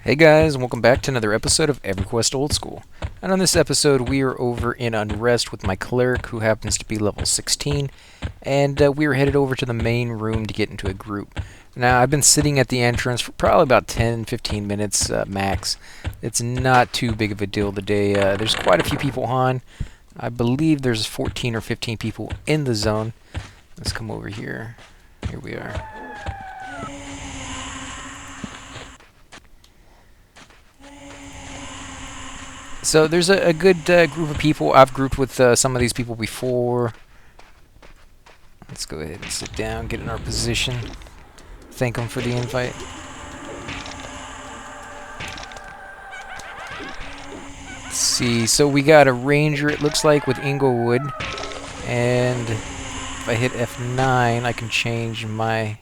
Hey guys, and welcome back to another episode of Everquest Old School. And on this episode, we are over in Unrest with my Cleric, who happens to be level 16, and we are headed over to the main room to get into a group. Now, I've been sitting at the entrance for probably about 10-15 minutes max. It's not too big of a deal today. There's quite a few people on. I believe there's 14 or 15 people in the zone. Let's come over here. Here we are. So there's a good group of people. I've grouped with some of these people before. Let's go ahead and sit down, get in our position. Thank them for the invite. Let's see, so we got a ranger, it looks like, with Inglewood. And if I hit F9, I can change my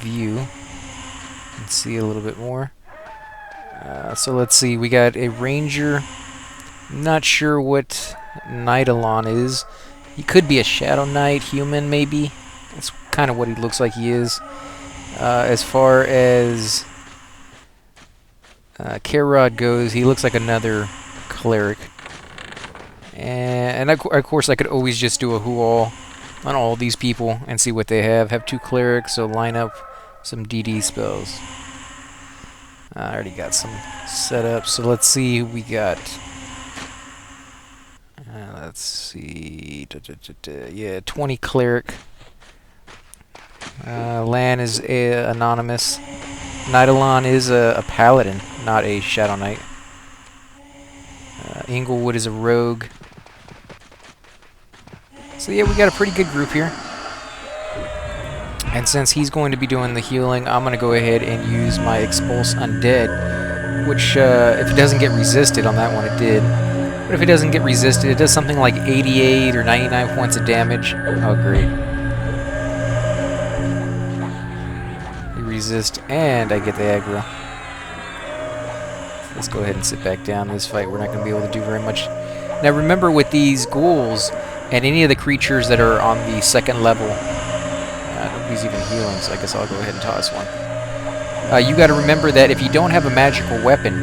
view and see a little bit more. So let's see, we got a ranger. Not sure what Eidolon is. He could be a Shadow Knight, human maybe. That's kind of what he looks like he is. As far as Karod goes, he looks like another Cleric. And of course I could always just do a who-all on all these people and see what they have. Have two Clerics, so line up some DD spells. I already got some set up, so let's see who we got. Let's see. Yeah, 20 Cleric. Lan is anonymous. Eidolon is a paladin, not a Shadow Knight. Inglewood is a rogue. So yeah, we got a pretty good group here. And since he's going to be doing the healing, I'm going to go ahead and use my Expulse Undead, which, if it doesn't get resisted on that one, it did. But if it doesn't get resisted, it does something like 88 or 99 points of damage. Oh, great. You resist, and I get the aggro. Let's go ahead and sit back down. This fight, we're not going to be able to do very much. Now, remember, with these ghouls and any of the creatures that are on the second level, nobody's even healing, so I guess I'll go ahead and toss one. You got to remember that if you don't have a magical weapon,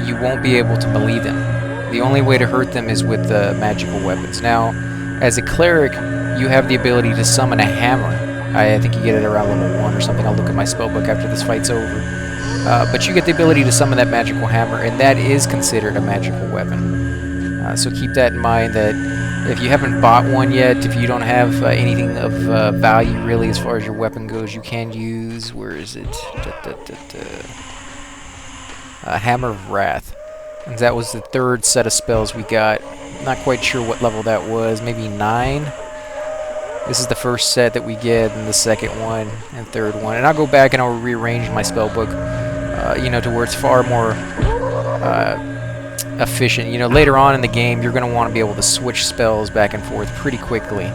you won't be able to melee them. The only way to hurt them is with magical weapons. Now, as a Cleric, you have the ability to summon a hammer. I think you get it around level 1 or something. I'll look at my spellbook after this fight's over. But you get the ability to summon that magical hammer, and that is considered a magical weapon. So keep that in mind, that if you haven't bought one yet, if you don't have anything of value really as far as your weapon goes, you can use, where is it? Hammer of Wrath. And that was the third set of spells we got. Not quite sure what level that was, maybe 9? This is the first set that we get, and the second one, and third one. And I'll go back and I'll rearrange my spellbook, to where it's far more efficient. Later on in the game, you're going to want to be able to switch spells back and forth pretty quickly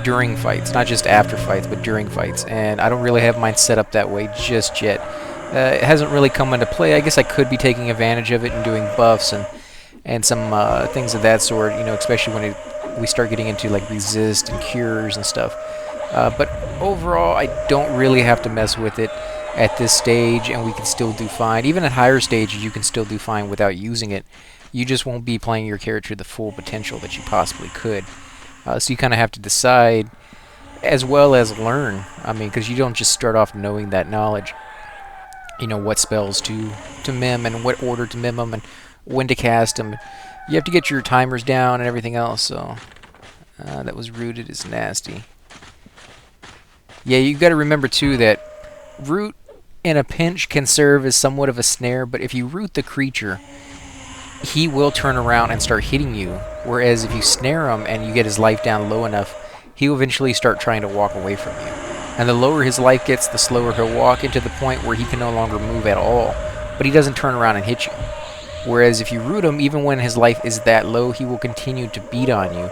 during fights. Not just after fights, but during fights. And I don't really have mine set up that way just yet. It hasn't really come into play. I guess I could be taking advantage of it and doing buffs and some things of that sort, especially when we start getting into like resist and cures and stuff. But overall, I don't really have to mess with it at this stage, and we can still do fine. Even at higher stages, you can still do fine without using it. You just won't be playing your character to the full potential that you possibly could. So you kind of have to decide, as well as learn. I mean, because you don't just start off knowing that knowledge. What spells to mim and what order to mim them and when to cast them. You have to get your timers down and everything else. So that was rooted is nasty. Yeah, you got to remember too that root in a pinch can serve as somewhat of a snare, but if you root the creature, he will turn around and start hitting you. Whereas if you snare him and you get his life down low enough, he'll eventually start trying to walk away from you. And the lower his life gets, the slower he'll walk, into the point where he can no longer move at all. But he doesn't turn around and hit you. Whereas if you root him, even when his life is that low, he will continue to beat on you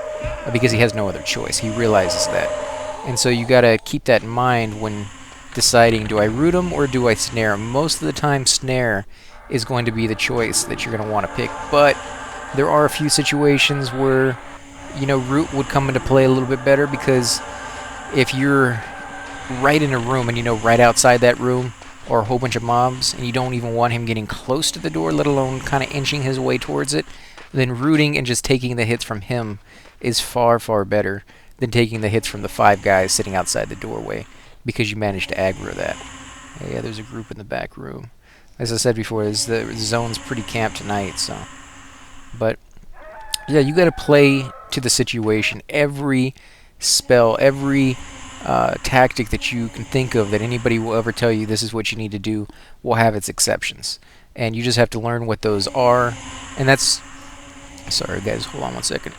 because he has no other choice. He realizes that. And so you gotta keep that in mind when deciding, do I root him or do I snare him? Most of the time, snare is going to be the choice that you're going to want to pick. But there are a few situations where, root would come into play a little bit better, because if you're right in a room and right outside that room, or a whole bunch of mobs, and you don't even want him getting close to the door, let alone kind of inching his way towards it, then rooting and just taking the hits from him is far, far better than taking the hits from the 5 guys sitting outside the doorway, because you managed to aggro that. Yeah, there's a group in the back room. As I said before, the zone's pretty camped tonight, so. But, yeah, you got to play to the situation. Every spell, every tactic that you can think of that anybody will ever tell you this is what you need to do will have its exceptions. And you just have to learn what those are. And that's... Sorry, guys, hold on one second.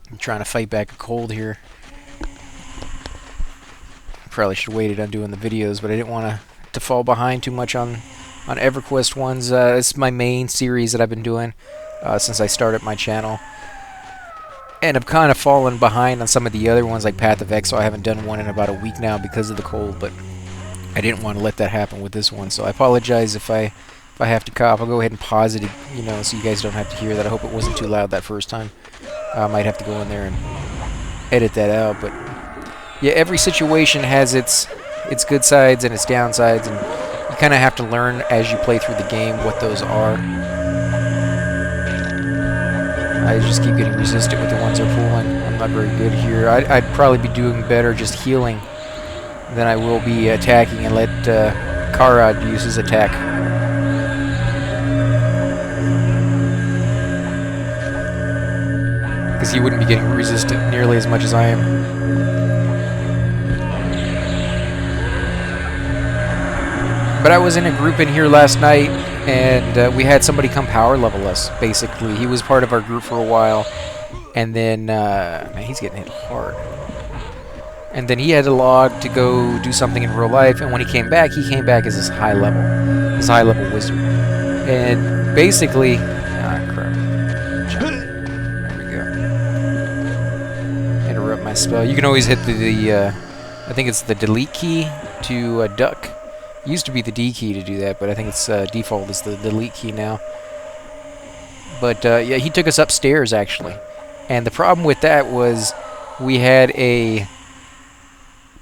I'm trying to fight back a cold here. Probably should have waited on doing the videos, but I didn't want to fall behind too much on Everquest ones. It's my main series that I've been doing since I started my channel. And I've kind of fallen behind on some of the other ones like Path of Exile. I haven't done one in about a week now because of the cold, but I didn't want to let that happen with this one. So I apologize if I have to cough. I'll go ahead and pause it, you know, so you guys don't have to hear that. I hope it wasn't too loud that first time. I might have to go in there and edit that out, but yeah, every situation has its good sides and its downsides, and you kind of have to learn as you play through the game what those are. I just keep getting resistant with the ones they're pulling. I'm not very good here. I'd probably be doing better just healing than I will be attacking and let Karad use his attack. Because he wouldn't be getting resistant nearly as much as I am. But I was in a group in here last night, and we had somebody come power level us, basically. He was part of our group for a while, and then, man, he's getting hit hard. And then he had to log to go do something in real life, and when he came back as this high level wizard. And basically, crap. There we go. Interrupt my spell. You can always hit the I think it's the delete key to duck. Used to be the D key to do that, but I think it's default is the delete key now. But yeah, he took us upstairs actually, and the problem with that was we had a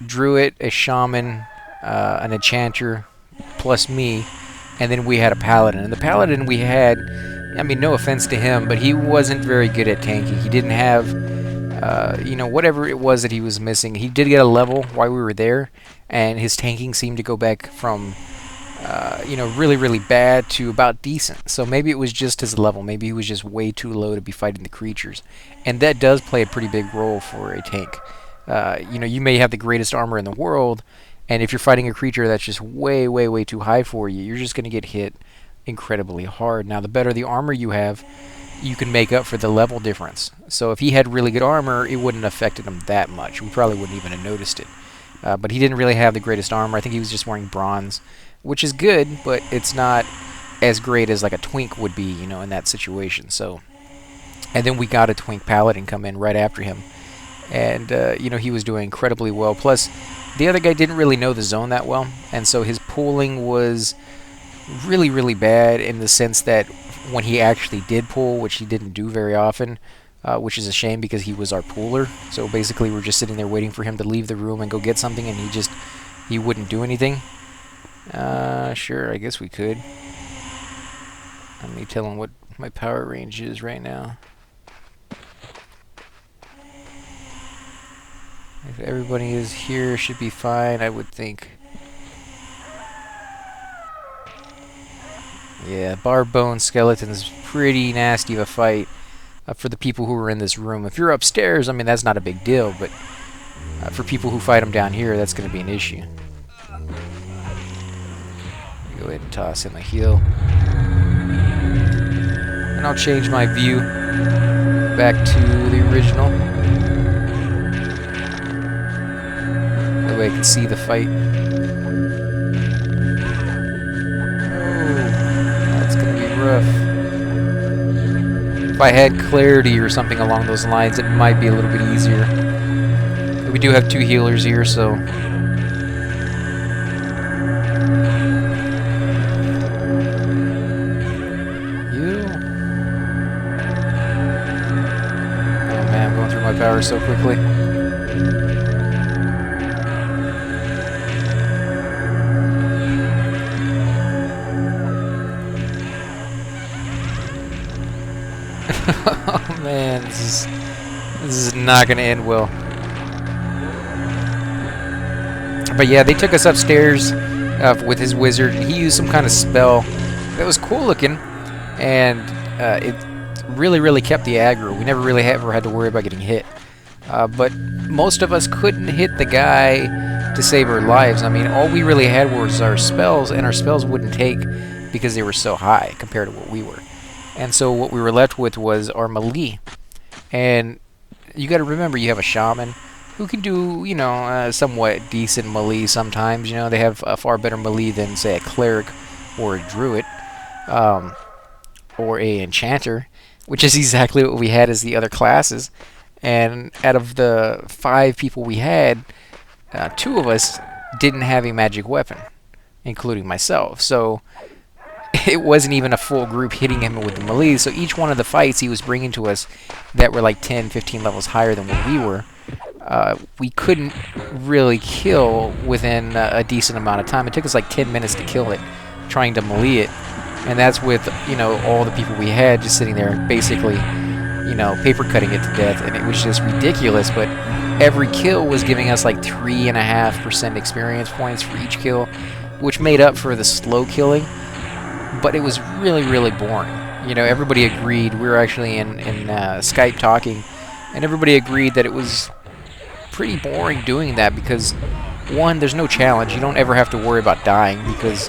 druid, a shaman, an enchanter, plus me, and then we had a paladin. And the paladin we had, I mean, no offense to him, but he wasn't very good at tanking. He didn't have, you know, whatever it was that he was missing. He did get a level while we were there, and his tanking seemed to go back from, you know, really, really bad to about decent. So maybe it was just his level. Maybe he was just way too low to be fighting the creatures. And that does play a pretty big role for a tank. You know, you may have the greatest armor in the world, and if you're fighting a creature that's just way, way, way too high for you, you're just going to get hit incredibly hard. Now, the better the armor you have, you can make up for the level difference. So if he had really good armor, it wouldn't have affected him that much. We probably wouldn't even have noticed it. But he didn't really have the greatest armor. I think he was just wearing bronze, which is good, but it's not as great as like a twink would be, you know, in that situation. So, and then we got a twink paladin come in right after him, and you know, he was doing incredibly well. Plus, the other guy didn't really know the zone that well, and so his pulling was really, really bad in the sense that when he actually did pull, which he didn't do very often, which is a shame because he was our pooler. So basically we're just sitting there waiting for him to leave the room and go get something, and he wouldn't do anything. Sure, I guess we could. Let me tell him what my power range is right now. If everybody is here, should be fine, I would think. Yeah, barbone skeleton's pretty nasty of a fight for the people who are in this room. If you're upstairs, I mean, that's not a big deal, but for people who fight them down here, that's going to be an issue. Go ahead and toss in the heal. And I'll change my view back to the original. That way I can see the fight. Rough. If I had clarity or something along those lines, it might be a little bit easier. But we do have 2 healers here, so heal. my power so quickly. Oh man, this is not gonna end well. But yeah, they took us upstairs with his wizard. He used some kind of spell that was cool looking, and it really kept the aggro. We never really ever had to worry about getting hit. But most of us couldn't hit the guy to save our lives. I mean, all we really had was our spells, and our spells wouldn't take because they were so high compared to what we were. And so what we were left with was our melee. And you got to remember, you have a shaman who can do, you know, somewhat decent melee sometimes. You know, they have a far better melee than, say, a cleric or a druid or a enchanter, which is exactly what we had as the other classes. And out of the 5 people we had, 2 of us didn't have a magic weapon, including myself. So it wasn't even a full group hitting him with the melee. So each one of the fights he was bringing to us that were like 10, 15 levels higher than what we were, we couldn't really kill within a decent amount of time. It took us like 10 minutes to kill it, trying to melee it. And that's with, you know, all the people we had just sitting there basically, you know, paper cutting it to death. And it was just ridiculous. But every kill was giving us like 3.5% experience points for each kill, which made up for the slow killing. But it was really boring. You know, everybody agreed. We were actually in Skype talking, and everybody agreed that it was pretty boring doing that because, one, there's no challenge. You don't ever have to worry about dying because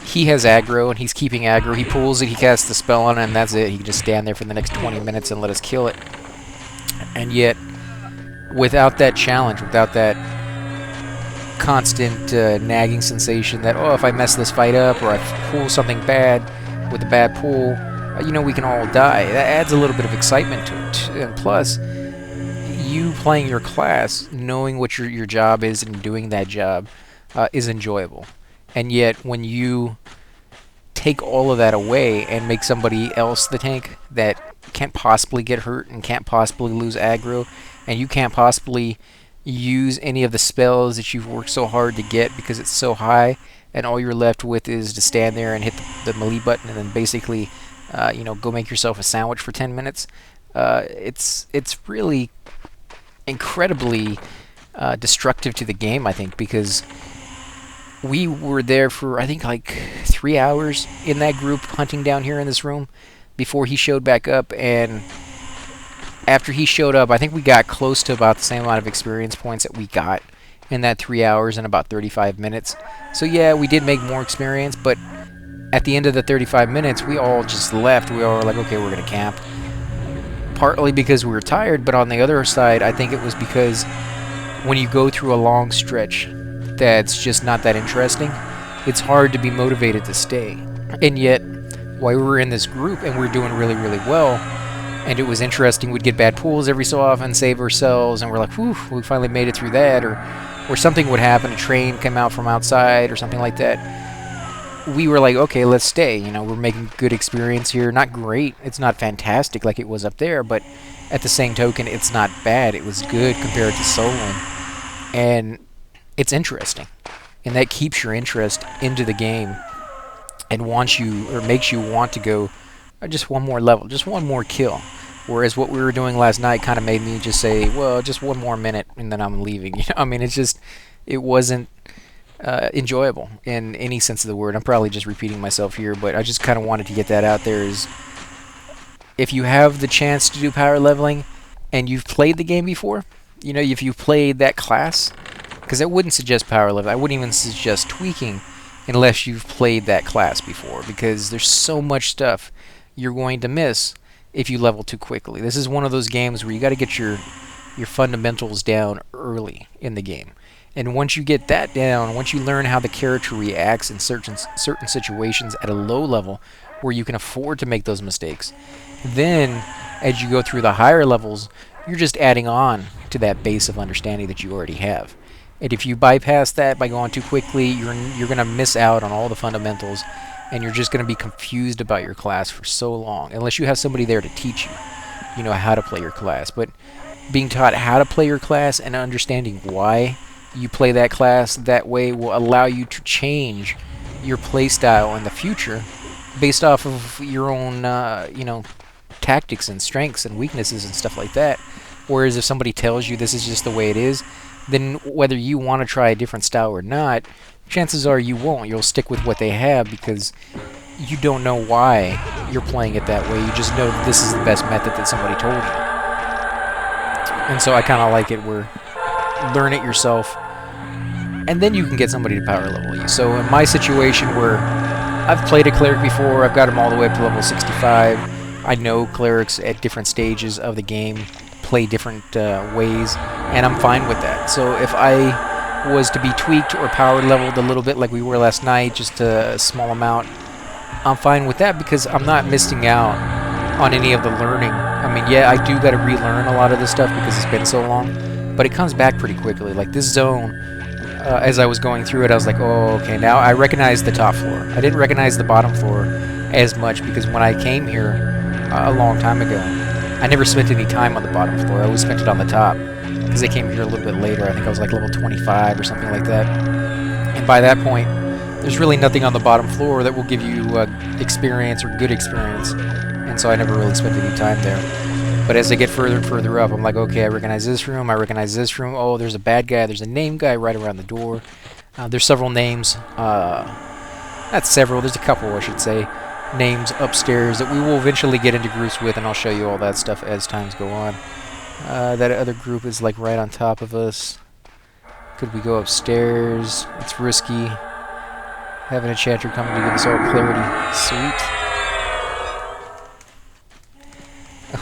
he has aggro, and he's keeping aggro. He pulls it, he casts the spell on it, and that's it. He can just stand there for the next 20 minutes and let us kill it. And yet, without that challenge, without that constant nagging sensation that, oh, if I mess this fight up or I pull something bad with a bad pull, you know, we can all die. That adds a little bit of excitement to it. And plus, you playing your class, knowing what your job is and doing that job is enjoyable. And yet, when you take all of that away and make somebody else the tank that can't possibly get hurt and can't possibly lose aggro, and you can't possibly use any of the spells that you've worked so hard to get because it's so high, and all you're left with is to stand there and hit the melee button and then basically, you know, go make yourself a sandwich for 10 minutes. It's really incredibly destructive to the game, I think, because we were there for, I think, like 3 hours in that group hunting down here in this room before he showed back up, and after he showed up, I think we got close to about the same amount of experience points that we got in that 3 hours and about 35 minutes. So yeah, we did make more experience, but at the end of the 35 minutes, we all just left. We all were like, okay, we're going to camp. Partly because we were tired, but on the other side, I think it was because when you go through a long stretch that's just not that interesting, it's hard to be motivated to stay. And yet, while we were in this group and we were doing really well, and it was interesting, we'd get bad pulls every so often, save ourselves, and we're like, whew, we finally made it through that, or something would happen, a train came out from outside or something like that. We were like, okay, let's stay. You know, we're making good experience here. Not great. It's not fantastic like it was up there, but at the same token, it's not bad. It was good compared to soloing. And it's interesting. And that keeps your interest into the game and wants you, or makes you want to go just one more level, just one more kill. Whereas what we were doing last night kind of made me just say, well, just one more minute and then I'm leaving. You know, I mean, it wasn't enjoyable in any sense of the word. I'm probably just repeating myself here, but I just kind of wanted to get that out there. Is if you have the chance to do power leveling and you've played the game before, you know, if you've played that class, because I wouldn't suggest power leveling. I wouldn't even suggest tweaking unless you've played that class before, because there's so much stuff you're going to miss if you level too quickly. This is one of those games where you got to get your fundamentals down early in the game. And once you get that down, once you learn how the character reacts in certain situations at a low level where you can afford to make those mistakes, then as you go through the higher levels, you're just adding on to that base of understanding that you already have. And if you bypass that by going too quickly, you're going to miss out on all the fundamentals, and you're just going to be confused about your class for so long, unless you have somebody there to teach you, you know, how to play your class. But being taught how to play your class and understanding why you play that class that way will allow you to change your play style in the future based off of your own, tactics and strengths and weaknesses and stuff like that. Whereas if somebody tells you this is just the way it is, then whether you want to try a different style or not, chances are you won't. You'll stick with what they have because you don't know why you're playing it that way. You just know that this is the best method that somebody told you. And so I kind of like it where learn it yourself, and then you can get somebody to power level you. So in my situation where I've played a cleric before, I've got them all the way up to level 65. I know clerics at different stages of the game play different ways, and I'm fine with that. So if I was to be tweaked or power leveled a little bit like we were last night, just a small amount, I'm fine with that because I'm not missing out on any of the learning. I mean, yeah, I do got to relearn a lot of this stuff because it's been so long, but it comes back pretty quickly. Like this zone, as I was going through it, I was like, oh, okay, now I recognize the top floor. I didn't recognize the bottom floor as much because when I came here a long time ago, I never spent any time on the bottom floor. I always spent it on the top because I came here a little bit later. I think I was like level 25 or something like that. And by that point, there's really nothing on the bottom floor that will give you experience or good experience. And so I never really spent any time there. But as I get further and further up, I'm like, okay, I recognize this room, I recognize this room. Oh, there's a bad guy, there's a name guy right around the door. There's several names, not several, there's a couple, I should say, names upstairs that we will eventually get into groups with, and I'll show you all that stuff as times go on. That other group is like right on top of us. Could we go upstairs? It's risky. Having a chanter coming to give us all clarity. Sweet.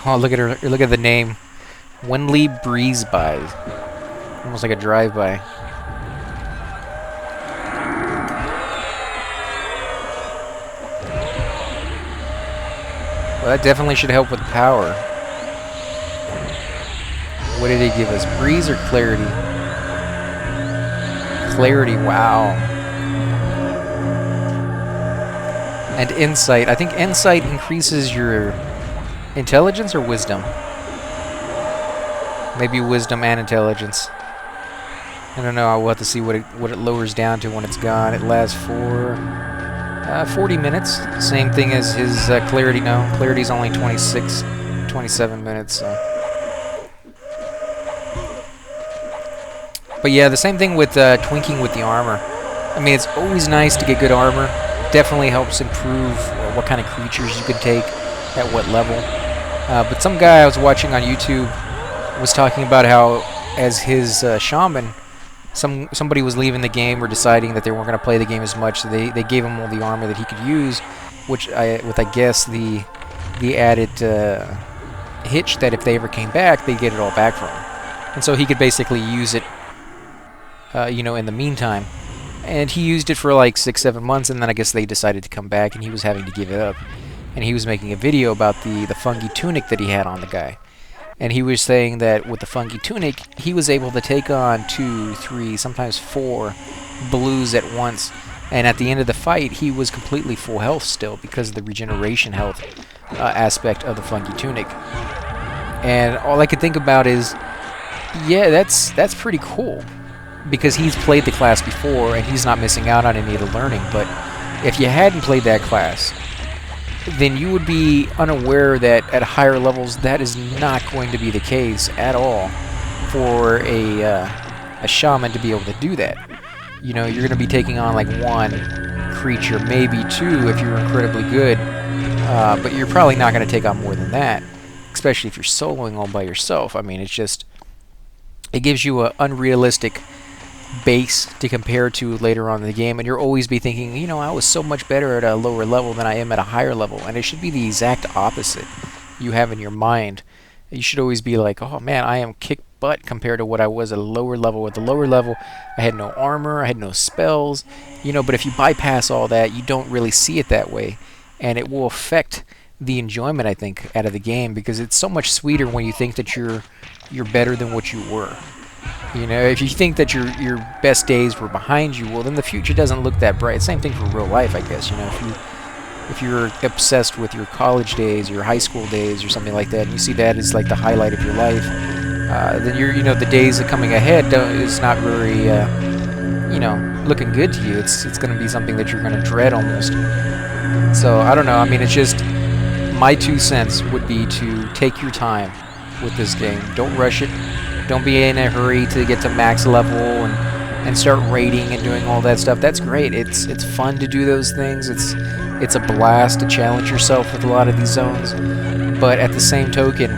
Oh, look at her! Look at the name, Winley Breeze By. Almost like a drive-by. Well, that definitely should help with power. What did he give us? Breeze or clarity? Clarity. Wow. And insight. I think insight increases your intelligence or wisdom? Maybe wisdom and intelligence. I don't know. I'll have to see what it lowers down to when it's gone. It lasts for 40 minutes. Same thing as his clarity. No, clarity's only 26, 27 minutes. So. But yeah, the same thing with twinking with the armor. I mean, it's always nice to get good armor. Definitely helps improve what kind of creatures you can take at what level. But some guy I was watching on YouTube was talking about how, as his shaman, somebody was leaving the game or deciding that they weren't going to play the game as much. So they gave him all the armor that he could use, with I guess the added hitch that if they ever came back, they'd get it all back from him, and so he could basically use it, in the meantime. And he used it for like 6-7 months, and then I guess they decided to come back, and he was having to give it up. And he was making a video about the fungi tunic that he had on the guy. And he was saying that with the fungi tunic, he was able to take on 2, 3, sometimes 4 blues at once. And at the end of the fight, he was completely full health still because of the regeneration health aspect of the fungi tunic. And all I could think about is, yeah, that's pretty cool. Because he's played the class before, and he's not missing out on any of the learning. But if you hadn't played that class, then you would be unaware that at higher levels that is not going to be the case at all for a shaman to be able to do that. You know, you're going to be taking on like 1 creature, maybe 2 if you're incredibly good, but you're probably not going to take on more than that, especially if you're soloing all by yourself. I mean, it gives you an unrealistic base to compare to later on in the game, and you'll always be thinking, I was so much better at a lower level than I am at a higher level, and it should be the exact opposite you have in your mind. You should always be like, oh man, I am kick butt compared to what I was at a lower level. At the lower level, I had no armor, I had no spells, but if you bypass all that, you don't really see it that way, and it will affect the enjoyment, I think, out of the game, because it's so much sweeter when you think that you're better than what you were. If you think that your best days were behind you, well, then the future doesn't look that bright. Same thing for real life, I guess. If you're obsessed with your college days, your high school days, or something like that, and you see that as like the highlight of your life, then the days that coming ahead is not very, looking good to you. It's going to be something that you're going to dread almost. So I don't know. I mean, it's just my 2 cents would be to take your time with this game. Don't rush it. Don't be in a hurry to get to max level and start raiding and doing all that stuff. That's great. It's fun to do those things. It's a blast to challenge yourself with a lot of these zones. But at the same token,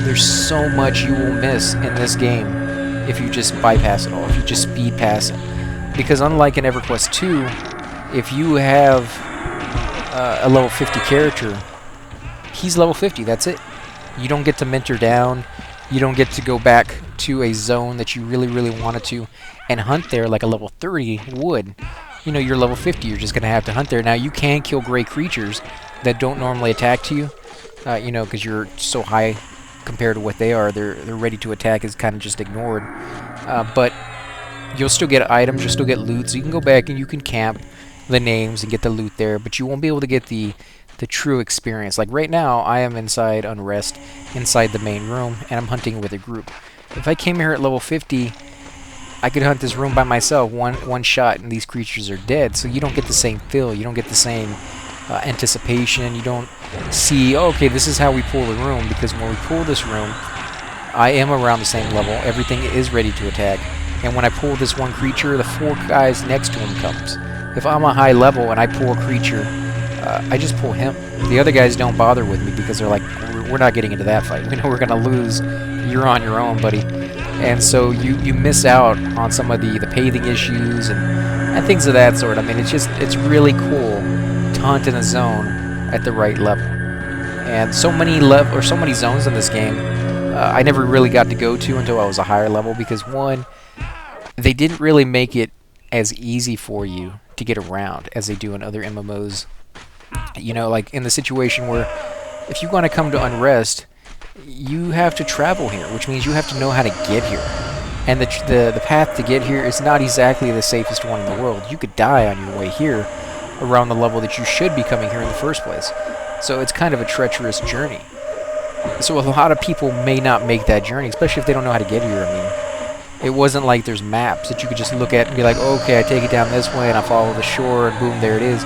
there's so much you will miss in this game if you just bypass it all, if you just speed pass it. Because unlike in Everquest 2, if you have a level 50 character, he's level 50, that's it. You don't get to mentor down. You don't get to go back to a zone that you really, really wanted to and hunt there like a level 30 would. You're level 50, you're just going to have to hunt there. Now, you can kill gray creatures that don't normally attack to you, because you're so high compared to what they are. They're ready to attack is kind of just ignored. But you'll still get items, you'll still get loot, so you can go back and you can camp the names and get the loot there, but you won't be able to get the true experience. Like right now, I am inside Unrest, inside the main room, and I'm hunting with a group. If I came here at level 50, I could hunt this room by myself, one shot, and these creatures are dead. So you don't get the same feel, you don't get the same anticipation, you don't see, oh, okay, this is how we pull the room, because when we pull this room, I am around the same level, everything is ready to attack, and when I pull this one creature, the 4 guys next to him comes. If I'm a high level and I pull a creature, I just pull him. The other guys don't bother with me because they're like, we're not getting into that fight. We know we're going to lose. You're on your own, buddy. And so you miss out on some of the paving issues and things of that sort. I mean, it's really cool to hunt in a zone at the right level. And so many zones in this game I never really got to go to until I was a higher level because, one, they didn't really make it as easy for you to get around as they do in other MMOs. Like in the situation where if you want to come to Unrest, you have to travel here, which means you have to know how to get here. And the path to get here is not exactly the safest one in the world. You could die on your way here around the level that you should be coming here in the first place. So it's kind of a treacherous journey. So a lot of people may not make that journey, especially if they don't know how to get here. I mean, it wasn't like there's maps that you could just look at and be like, okay, I take it down this way and I follow the shore and boom, there it is.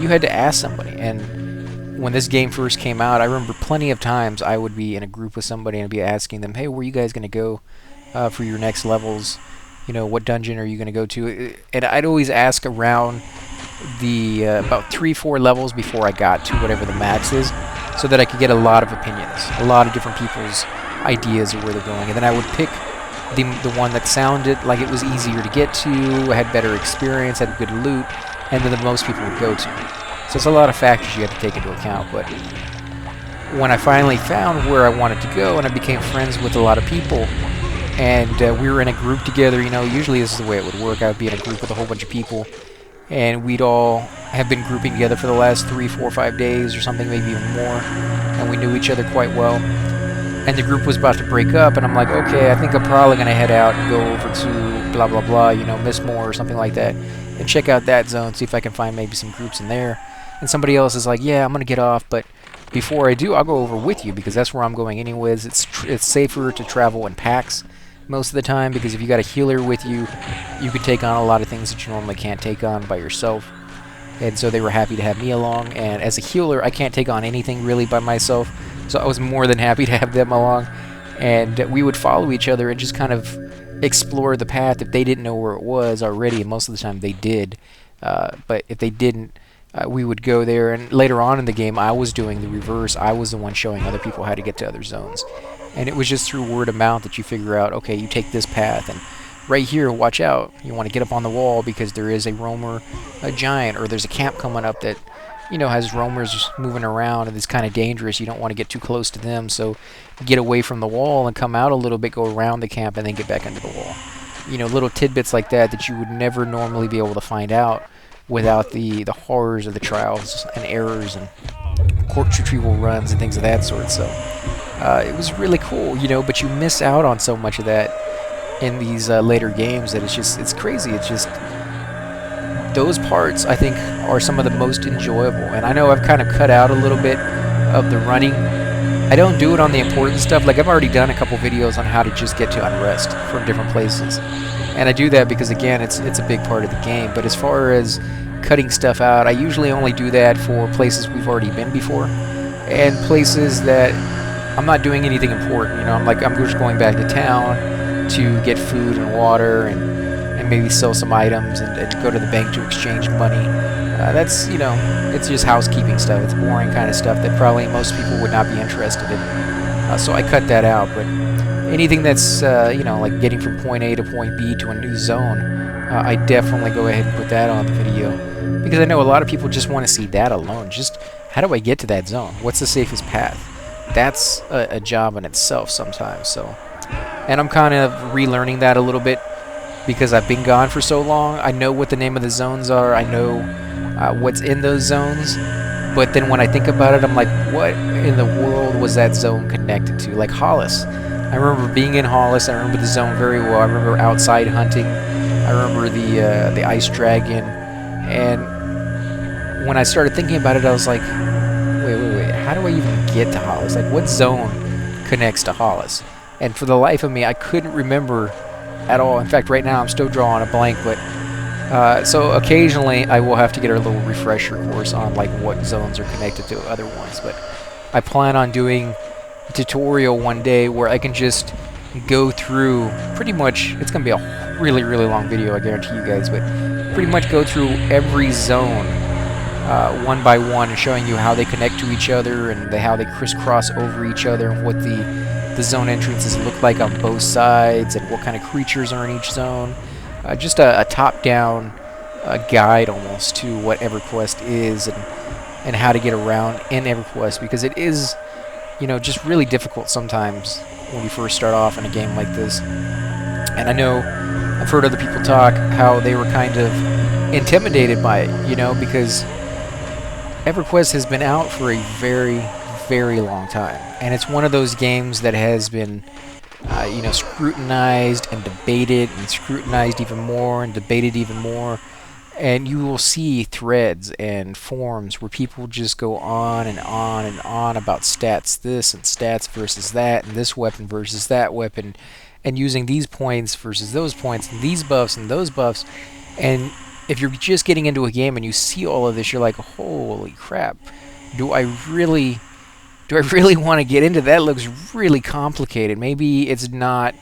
You had to ask somebody. And when this game first came out, I remember plenty of times I would be in a group with somebody and I'd be asking them, hey, where are you guys going to go for your next levels? What dungeon are you going to go to? And I'd always ask around the about 3-4 levels before I got to whatever the max is, so that I could get a lot of opinions, a lot of different people's ideas of where they're going. And then I would pick the one that sounded like it was easier to get to, had better experience, had good loot, and then the most people would go to. So it's a lot of factors you have to take into account. But when I finally found where I wanted to go, and I became friends with a lot of people, and we were in a group together, usually this is the way it would work. I would be in a group with a whole bunch of people, and we'd all have been grouping together for the last 3, 4, 5 days or something, maybe even more, and we knew each other quite well. And the group was about to break up, and I'm like, okay, I think I'm probably going to head out and go over to blah, blah, blah, Mistmore or something like that, and check out that zone, see if I can find maybe some groups in there. And somebody else is like, yeah, I'm going to get off, but before I do, I'll go over with you, because that's where I'm going anyways. It's safer to travel in packs most of the time, because if you got a healer with you, you could take on a lot of things that you normally can't take on by yourself. And so they were happy to have me along, and as a healer, I can't take on anything really by myself, so I was more than happy to have them along. And we would follow each other and just kind of explore the path if they didn't know where it was already, and most of the time they did. But if they didn't, we would go there, and later on in the game, I was doing the reverse. I was the one showing other people how to get to other zones. And it was just through word of mouth that you figure out, okay, you take this path, and right here, watch out. You want to get up on the wall because there is a roamer, a giant, or there's a camp coming up that, has roamers moving around, and it's kind of dangerous. You don't want to get too close to them, so get away from the wall and come out a little bit, go around the camp, and then get back into the wall. Little tidbits like that you would never normally be able to find out without the horrors of the trials and errors and corpse retrieval runs and things of that sort. So it was really cool, but you miss out on so much of that in these later games that it's crazy. It's just those parts, I think, are some of the most enjoyable. And I know I've kind of cut out a little bit of the running I don't do it on the important stuff. Like, I've already done a couple videos on how to just get to Unrest from different places. And I do that because, again, it's a big part of the game. But as far as cutting stuff out, I usually only do that for places we've already been before. And places that I'm not doing anything important. You know, I'm just going back to town to get food and water and maybe sell some items and go to the bank to exchange money. That's, you know, it's just housekeeping stuff. It's boring kind of stuff that probably most people would not be interested in. So I cut that out. But anything that's, you know, like getting from point A to point B to a new zone, I definitely go ahead and put that on the video. Because I know a lot of people just want to see that alone. Just, how do I get to that zone? What's the safest path? That's a job in itself sometimes. So, and I'm kind of relearning that a little bit because I've been gone for so long. I know what the name of the zones are. I know what's in those zones. But then when I think about it, I'm like, what in the world was that zone connected to? Like Hollis. I remember being in Hollis. I remember the zone very well. I remember outside hunting. I remember the ice dragon. And when I started thinking about it, I was like, wait. How do I even get to Hollis? Like, what zone connects to Hollis? And for the life of me, I couldn't remember at all. In fact, right now I'm still drawing a blank. But so occasionally I will have to get a little refresher course on like what zones are connected to other ones. But I plan on doing a tutorial one day where I can just go through pretty much. It's gonna be a really long video, I guarantee you guys. But pretty much go through every zone one by one, and showing you how they connect to each other and how they crisscross over each other, and what the zone entrances look like on both sides, and what kind of creatures are in each zone. Just a top-down guide almost to what Everquest is and how to get around in Everquest, because it is, you know, just really difficult sometimes when you first start off in a game like this. And I know I've heard other people talk how they were kind of intimidated by it, you know, because Everquest has been out for a very long time, and it's one of those games that has been you know, scrutinized and debated and scrutinized even more and debated even more. And you will see threads and forums where people just go on and on about stats this and stats versus that, and this weapon versus that weapon, and using these points versus those points, and these buffs and those buffs. And if you're just getting into a game and you see all of this, you're like, holy crap, do I really want to get into that? It looks really complicated. Maybe it's not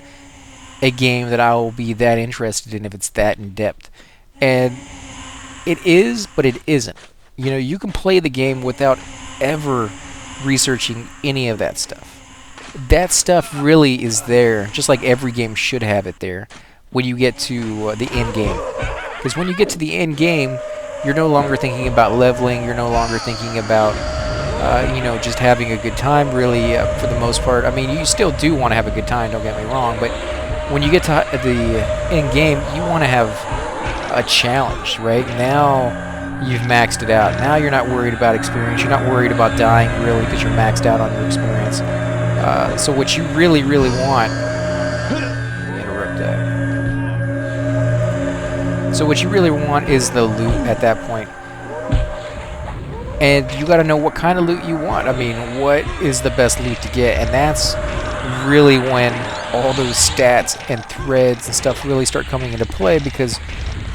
a game that I will be that interested in if it's that in depth. And it is, but it isn't. You know, you can play the game without ever researching any of that stuff. That stuff really is there, just like every game should have it there, when you get to the end game. Because when you get to the end game, you're no longer thinking about leveling, you're no longer thinking about you know, just having a good time, really, for the most part. I mean, you still do want to have a good time, don't get me wrong, but when you get to the end game, you want to have a challenge, right? Now you've maxed it out. Now you're not worried about experience. You're not worried about dying, really, because you're maxed out on your experience. So what you really want... Interrupt that. So what you really want is the loot at that point. And you got to know what kind of loot you want. I mean, what is the best loot to get? And that's really when all those stats and threads and stuff really start coming into play, because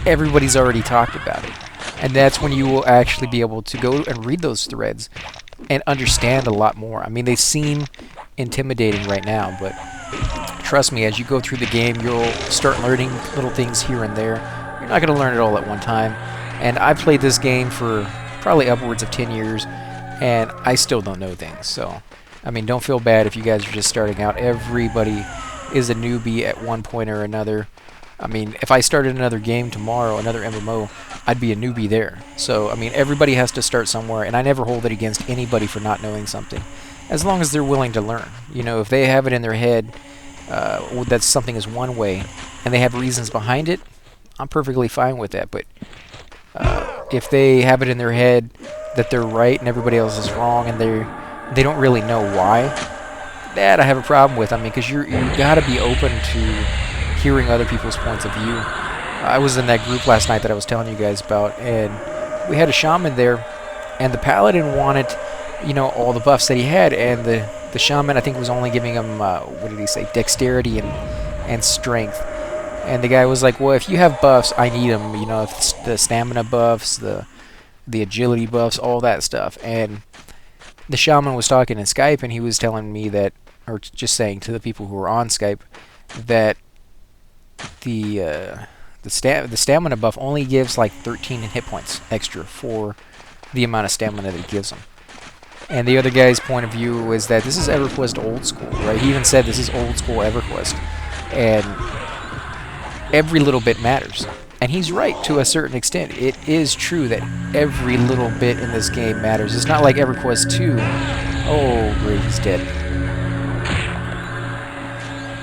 everybody's already talked about it. And that's when you will actually be able to go and read those threads and understand a lot more. I mean, they seem intimidating right now, but trust me, as you go through the game, you'll start learning little things here and there. You're not going to learn it all at one time. And I played this game for probably upwards of 10 years, and I still don't know things. So, I mean, don't feel bad if you guys are just starting out. Everybody is a newbie at one point or another. I mean, if I started another game tomorrow, another MMO, I'd be a newbie there. So, I mean, everybody has to start somewhere, and I never hold it against anybody for not knowing something, as long as they're willing to learn. You know, if they have it in their head that something is one way, and they have reasons behind it, I'm perfectly fine with that. But if they have it in their head that they're right and everybody else is wrong, and they don't really know why, that I have a problem with. I mean, because you got to be open to hearing other people's points of view. I was in that group last night that I was telling you guys about, and we had a shaman there, and the paladin wanted, you know, all the buffs that he had, and The shaman, I think, was only giving him, what did he say, dexterity and strength. And the guy was like, well, if you have buffs, I need them. You know, if it's the stamina buffs, the agility buffs, all that stuff. And the shaman was talking in Skype, and he was telling me that, or just saying to the people who were on Skype, that the stamina buff only gives like 13 hit points extra for the amount of stamina that it gives them. And the other guy's point of view was that this is EverQuest old school, right? He even said this is old school EverQuest, and every little bit matters. And he's right to a certain extent. It is true that every little bit in this game matters. It's not like EverQuest 2. Oh, great, he's dead.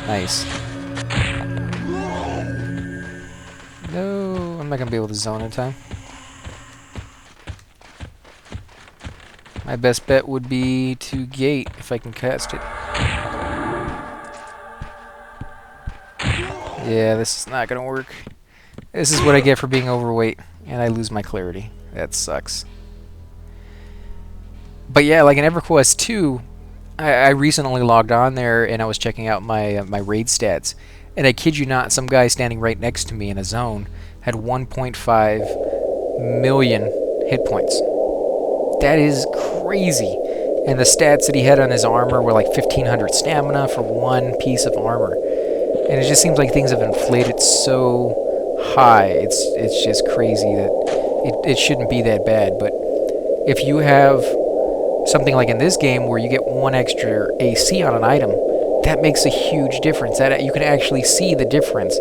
Nice. No, I'm not going to be able to zone in time. My best bet would be to gate if I can cast it. Yeah, this is not going to work. This is what I get for being overweight, and I lose my clarity. That sucks. But yeah, like in EverQuest 2, I recently logged on there and I was checking out my raid stats. And I kid you not, some guy standing right next to me in a zone had 1.5 million hit points. That is crazy. And the stats that he had on his armor were like 1,500 stamina for one piece of armor. And it just seems like things have inflated so high. It's just crazy that it shouldn't be that bad. But if you have something like in this game where you get one extra AC on an item, that makes a huge difference. That you can actually see the difference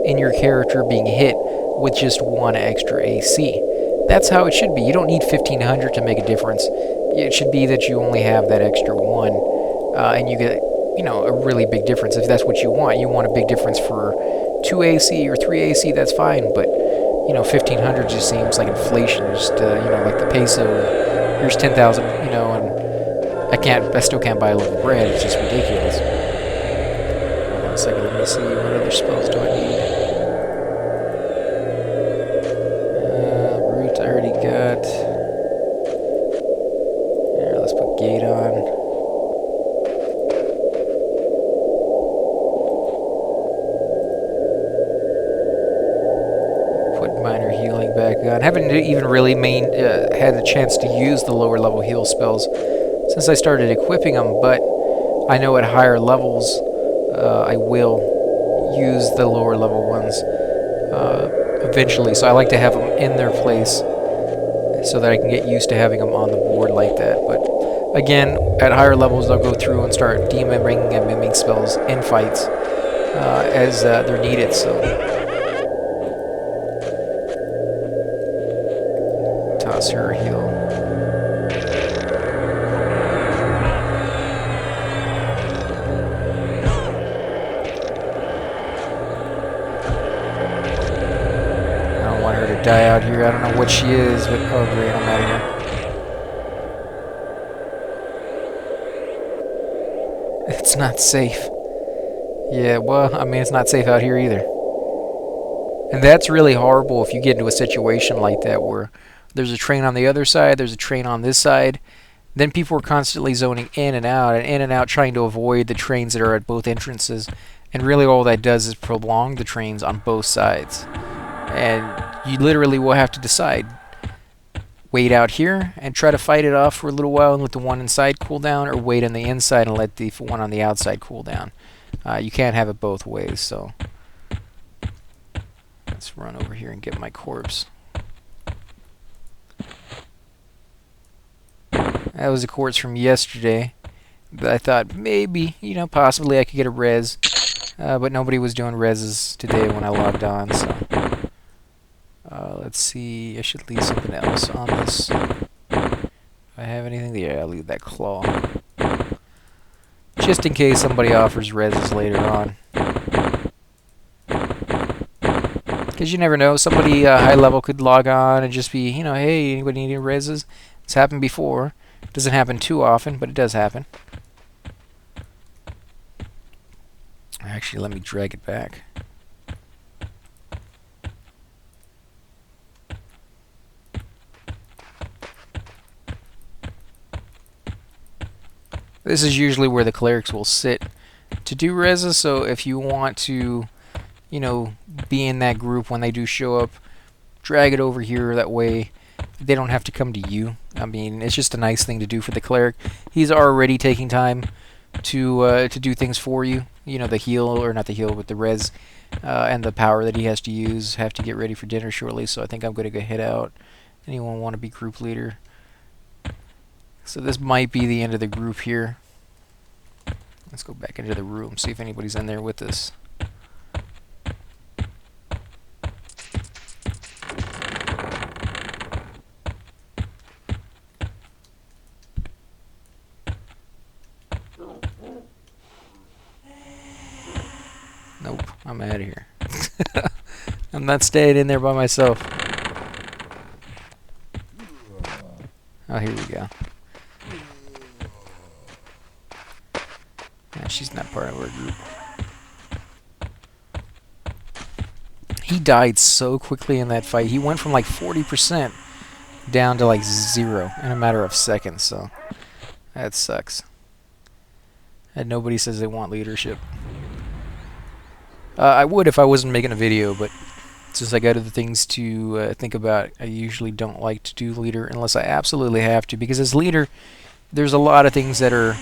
in your character being hit with just one extra AC. That's how it should be. You don't need 1,500 to make a difference. It should be that you only have that extra one, and you get, you know, a really big difference. If that's what you want a big difference for 2 AC or 3 AC, that's fine. But you know, 1,500 just seems like inflation. Just you know, like the peso. Here's 10,000. You know, and I still can't buy a loaf of bread. It's just ridiculous. Hold on a second. Let me see. What other spells do I need? Root I already got. Here, let's put gate on. Minor healing back on. Haven't even really had a chance to use the lower level heal spells since I started equipping them, but I know at higher levels I will use the lower level ones eventually, so I like to have them in their place so that I can get used to having them on the board like that. But again, at higher levels I'll go through and start demon ringing and miming spells in fights as they're needed. So toss her a heal. I don't want her to die out here. I don't know what she is, but oh great, I'm out of here. It's not safe. Yeah, well, I mean, it's not safe out here either. And that's really horrible if you get into a situation like that where there's a train on the other side, there's a train on this side. Then people are constantly zoning in and out, trying to avoid the trains that are at both entrances. And really all that does is prolong the trains on both sides. And you literally will have to decide. Wait out here and try to fight it off for a little while and let the one inside cool down, or wait on the inside and let the one on the outside cool down. You can't have it both ways, so let's run over here and get my corpse. That was a corpse from yesterday. But I thought maybe, you know, possibly I could get a res. But nobody was doing reses today when I logged on, so. Let's see, I should leave something else on this. Do I have anything there? I'll leave that claw. Just in case somebody offers reses later on. Because you never know, somebody high level could log on and just be, you know, hey, anybody need any reses? It's happened before. It doesn't happen too often, but it does happen. Actually, let me drag it back. This is usually where the clerics will sit to do reses, so if you want to, you know, be in that group when they do show up, drag it over here, that way they don't have to come to you. I mean, it's just a nice thing to do for the cleric. He's already taking time to do things for you. You know, the heal, or not the heal, but the res and the power that he has to use. Have to get ready for dinner shortly, so I think I'm going to go head out. Anyone want to be group leader? So this might be the end of the group here. Let's go back into the room, see if anybody's in there with us. Nope, I'm out of here. I'm not staying in there by myself. Oh, here we go. Yeah, she's not part of our group. He died so quickly in that fight. He went from like 40% down to like 0 in a matter of seconds, so that sucks. And nobody says they want leadership. I would if I wasn't making a video, but since I got other things to think about, I usually don't like to do leader unless I absolutely have to, because as leader, there's a lot of things that are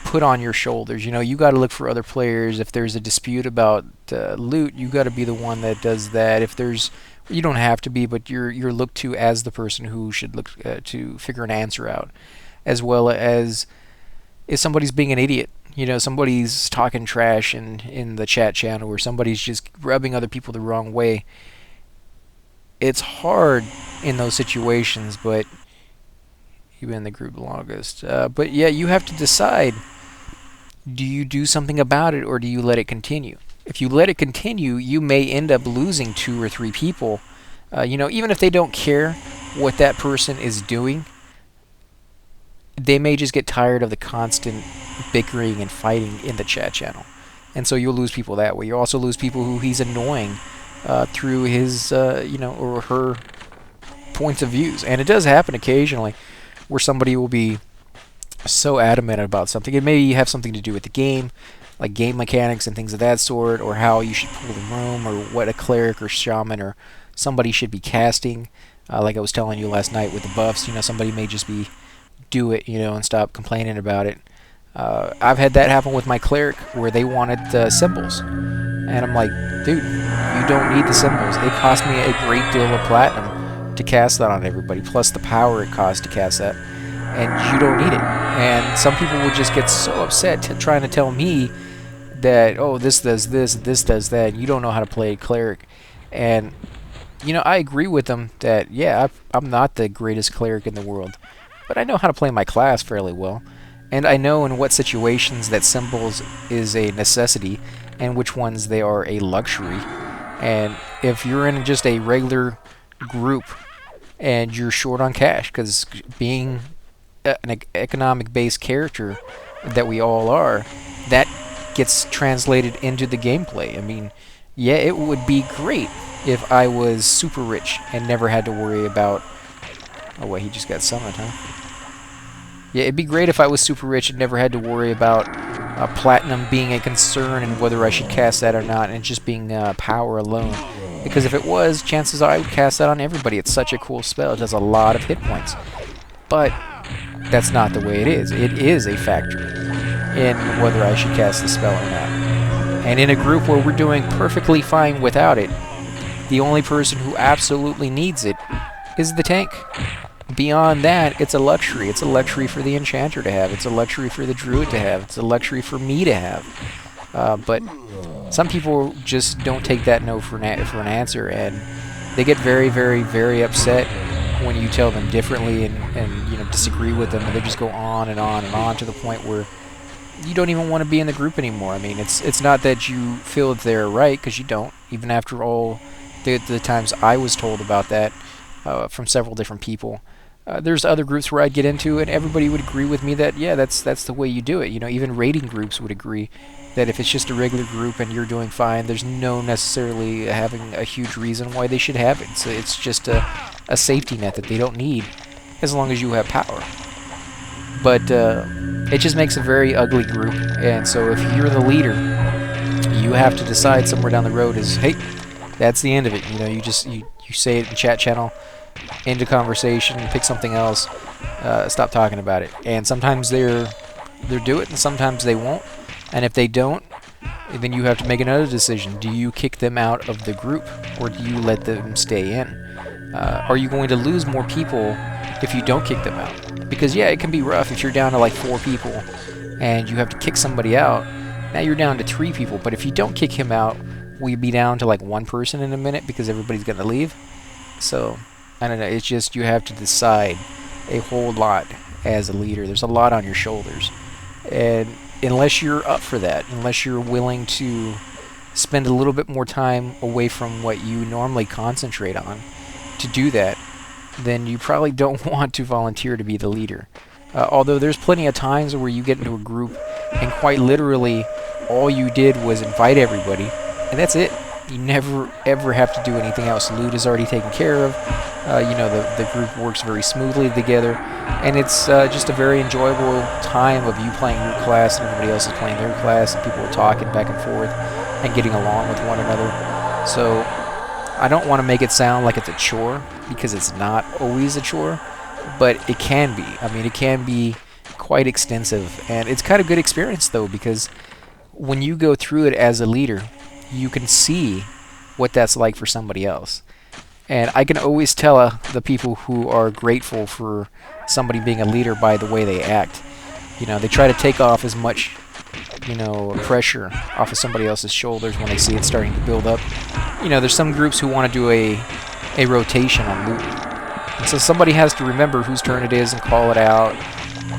put on your shoulders. You know, you got to look for other players. If there's a dispute about loot, you got to be the one that does that. If there's, you don't have to be, but you're looked to as the person who should look to figure an answer out, as well as if somebody's being an idiot. You know, somebody's talking trash in the chat channel, or somebody's just rubbing other people the wrong way. It's hard in those situations, but you've been in the group the longest. But yeah, you have to decide, do you do something about it, or do you let it continue? If you let it continue, you may end up losing 2 or 3 people. You know, even if they don't care what that person is doing, they may just get tired of the constant bickering and fighting in the chat channel. And so you'll lose people that way. You also lose people who he's annoying through his, you know, or her points of views. And it does happen occasionally where somebody will be so adamant about something. It may have something to do with the game, like game mechanics and things of that sort, or how you should pull the room, or what a cleric or shaman or somebody should be casting. Like I was telling you last night with the buffs, you know, somebody may just be do it, you know, and stop complaining about it. I've had that happen with my cleric where they wanted symbols, and I'm like, dude, you don't need the symbols. It cost me a great deal of platinum to cast that on everybody, plus the power it costs to cast that, and you don't need it. And some people would just get so upset trying to tell me that, oh, this does this, this does that, and you don't know how to play a cleric. And you know, I agree with them that, yeah, I'm not the greatest cleric in the world, but I know how to play my class fairly well. And I know in what situations that symbols is a necessity and which ones they are a luxury. And if you're in just a regular group and you're short on cash, because being an economic-based character that we all are, that gets translated into the gameplay. I mean, yeah, it would be great if I was super rich and never had to worry about... Oh, wait, he just got summoned, huh? Yeah, it'd be great if I was super rich and never had to worry about platinum being a concern and whether I should cast that or not, and just being power alone. Because if it was, chances are I would cast that on everybody. It's such a cool spell. It does a lot of hit points. But that's not the way it is. It is a factor in whether I should cast the spell or not. And in a group where we're doing perfectly fine without it, the only person who absolutely needs it is the tank. Beyond that, it's a luxury. It's a luxury for the enchanter to have. It's a luxury for the druid to have. It's a luxury for me to have. But some people just don't take that no for an answer, and they get very, very, very upset when you tell them differently and you know, disagree with them, and they just go on and on and on to the point where you don't even want to be in the group anymore. I mean, it's not that you feel that they're right, because you don't. Even after all the times I was told about that from several different people. There's other groups where I'd get into, and everybody would agree with me that, yeah, that's the way you do it. You know, even raiding groups would agree that if it's just a regular group and you're doing fine, there's no necessarily having a huge reason why they should have it. So it's just a safety net that they don't need as long as you have power. But it just makes a very ugly group. And so if you're the leader, you have to decide somewhere down the road is, hey, that's the end of it. You know, you say it in chat channel, end of conversation, pick something else, stop talking about it. And sometimes they'll do it, and sometimes they won't. And if they don't, then you have to make another decision. Do you kick them out of the group, or do you let them stay in? Are you going to lose more people if you don't kick them out? Because yeah, it can be rough if you're down to like 4 people and you have to kick somebody out. Now you're down to 3 people, but if you don't kick him out, will you be down to like 1 person in a minute because everybody's going to leave? So, I don't know, it's just you have to decide a whole lot as a leader. There's a lot on your shoulders. And unless you're up for that, unless you're willing to spend a little bit more time away from what you normally concentrate on to do that, then you probably don't want to volunteer to be the leader. Although there's plenty of times where you get into a group and quite literally all you did was invite everybody, and that's it. You never ever have to do anything else. Loot is already taken care of. You know, the group works very smoothly together, and it's just a very enjoyable time of you playing your class and everybody else is playing their class, and people are talking back and forth and getting along with one another. So I don't want to make it sound like it's a chore, because it's not always a chore, but it can be. I mean, it can be quite extensive, and it's kind of good experience though, because when you go through it as a leader, you can see what that's like for somebody else. And I can always tell the people who are grateful for somebody being a leader by the way they act. You know, they try to take off as much, you know, pressure off of somebody else's shoulders when they see it starting to build up. You know, there's some groups who want to do a rotation on loot. And so somebody has to remember whose turn it is and call it out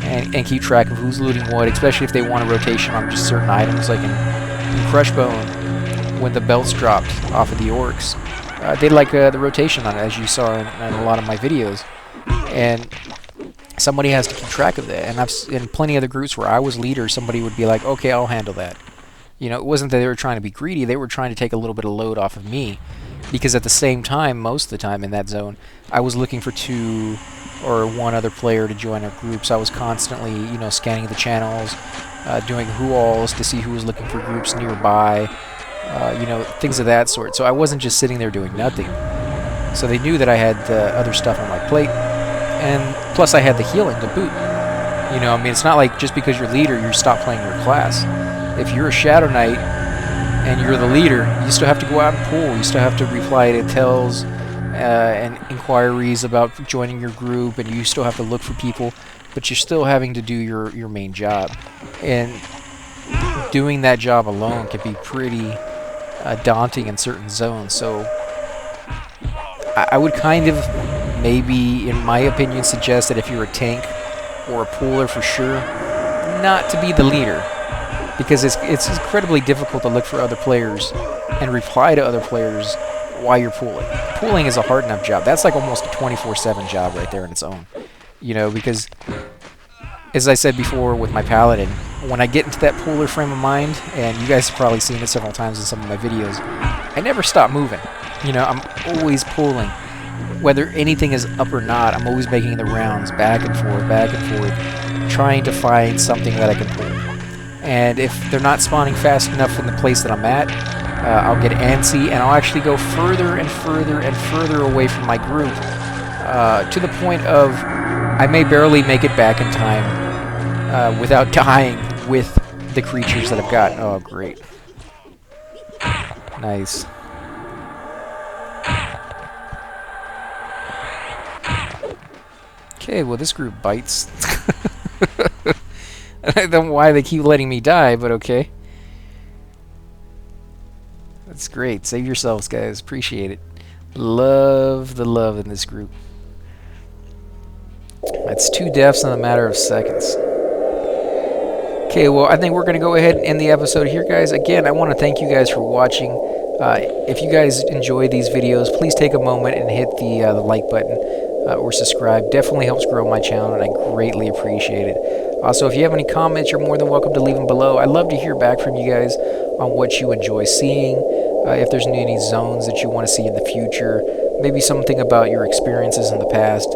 and keep track of who's looting what, especially if they want a rotation on just certain items. Like in Crushbone, when the belts dropped off of the orcs, they like the rotation on it, as you saw in a lot of my videos. And somebody has to keep track of that. And I've in plenty of the groups where I was leader, somebody would be like, okay, I'll handle that. You know, it wasn't that they were trying to be greedy, they were trying to take a little bit of load off of me. Because at the same time, most of the time in that zone, I was looking for 2 or 1 other player to join our groups. I was constantly, you know, scanning the channels, doing who-alls to see who was looking for groups nearby, you know, things of that sort. So I wasn't just sitting there doing nothing. So they knew that I had other stuff on my plate, and plus I had the healing to boot. You know, I mean, it's not like just because you're leader, you stop playing your class. If you're a Shadow Knight and you're the leader, you still have to go out and pull. You still have to reply to tells and inquiries about joining your group, and you still have to look for people, but you're still having to do your main job. And doing that job alone can be pretty daunting in certain zones. So I would kind of, maybe, in my opinion, suggest that if you're a tank or a pooler for sure, not to be the leader. Because it's incredibly difficult to look for other players and reply to other players while you're pooling. Pooling is a hard enough job. That's like almost a 24/7 job right there in its own. You know, because as I said before with my Paladin, when I get into that pooler frame of mind, and you guys have probably seen it several times in some of my videos, I never stop moving. You know, I'm always pooling. Whether anything is up or not, I'm always making the rounds back and forth, trying to find something that I can pull. And if they're not spawning fast enough in the place that I'm at, I'll get antsy, and I'll actually go further and further and further away from my group, to the point of I may barely make it back in time without dying with the creatures that I've got. Oh, great. Nice. Okay, well, this group bites. I don't know why they keep letting me die, but okay. That's great. Save yourselves, guys. Appreciate it. Love the love in this group. That's 2 deaths in a matter of seconds. Okay, well, I think we're going to go ahead and end the episode here, guys. Again, I want to thank you guys for watching. If you guys enjoy these videos, please take a moment and hit the like button or subscribe. Definitely helps grow my channel, and I greatly appreciate it. Also, if you have any comments, you're more than welcome to leave them below. I'd love to hear back from you guys on what you enjoy seeing, if there's any zones that you want to see in the future, maybe something about your experiences in the past,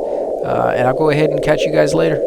and I'll go ahead and catch you guys later.